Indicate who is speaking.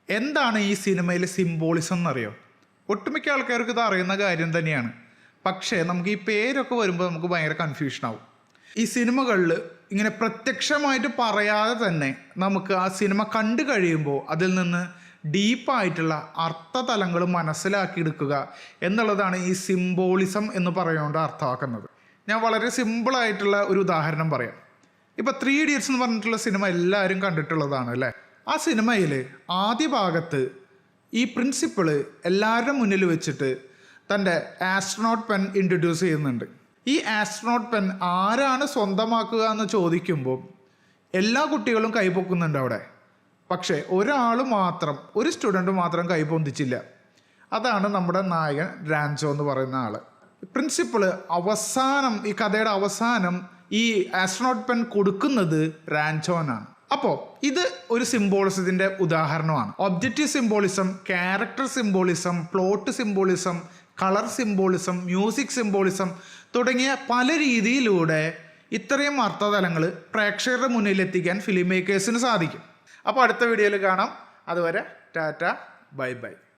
Speaker 1: എന്താണ് ഈ സിനിമയിലെ സിംബോളിസം എന്നറിയോ? ഒട്ടുമിക്ക ആൾക്കാർക്ക് ഇത് അറിയുന്ന കാര്യം തന്നെയാണ്. പക്ഷേ നമുക്ക് ഈ പേരൊക്കെ വരുമ്പോൾ നമുക്ക് ഭയങ്കര കൺഫ്യൂഷൻ ആവും. ഈ സിനിമകളിൽ ഇങ്ങനെ പ്രത്യക്ഷമായിട്ട് പറയാതെ തന്നെ നമുക്ക് ആ സിനിമ കണ്ടു കഴിയുമ്പോൾ അതിൽ നിന്ന് ഡീപ്പായിട്ടുള്ള അർത്ഥതലങ്ങൾ മനസ്സിലാക്കിയെടുക്കുക എന്നുള്ളതാണ് ഈ സിംബോളിസം എന്ന് പറയുകൊണ്ട് അർത്ഥമാക്കുന്നത്. ഞാൻ വളരെ സിമ്പിളായിട്ടുള്ള ഒരു ഉദാഹരണം പറയാം. ഇപ്പോൾ 3 Idiots എന്ന് പറഞ്ഞിട്ടുള്ള സിനിമ എല്ലാവരും കണ്ടിട്ടുള്ളതാണ് അല്ലേ? ആ സിനിമയിൽ ആദ്യ ഭാഗത്ത് ഈ പ്രിൻസിപ്പിള് എല്ലാവരുടെ മുന്നിൽ വെച്ചിട്ട് തൻ്റെ ആസ്ട്രോനോട്ട് പെൻ ഇൻട്രൊഡ്യൂസ് ചെയ്യുന്നുണ്ട്. ഈ ആസ്ട്രോനോട്ട് പെൻ ആരാണ് സ്വന്തമാക്കുക എന്ന് ചോദിക്കുമ്പോൾ എല്ലാ കുട്ടികളും കൈപൊക്കുന്നുണ്ട് അവിടെ. പക്ഷേ ഒരു സ്റ്റുഡൻറ്റ് മാത്രം കൈപൊന്തിച്ചില്ല. അതാണ് നമ്മുടെ നായകൻ രാൻചോ എന്ന് പറയുന്ന ആൾ. പ്രിൻസിപ്പിള് അവസാനം, ഈ കഥയുടെ അവസാനം ഈ ആസ്ട്രോനോട്ട് പെൻ കൊടുക്കുന്നത് രാൻചോനാണ്. അപ്പോൾ ഇത് ഒരു സിംബോളിസത്തിൻ്റെ ഉദാഹരണമാണ്. Objective symbolism, character symbolism, plot symbolism, colour symbolism, music symbolism തുടങ്ങിയ പല രീതിയിലൂടെ ഇത്രയും അർത്ഥതലങ്ങൾ പ്രേക്ഷകരുടെ മുന്നിലെത്തിക്കാൻ ഫിലിം മേക്കേഴ്സിന് സാധിക്കും. അപ്പോൾ അടുത്ത വീഡിയോയിൽ കാണാം. അതുവരെ ടാറ്റ, ബൈ ബൈ.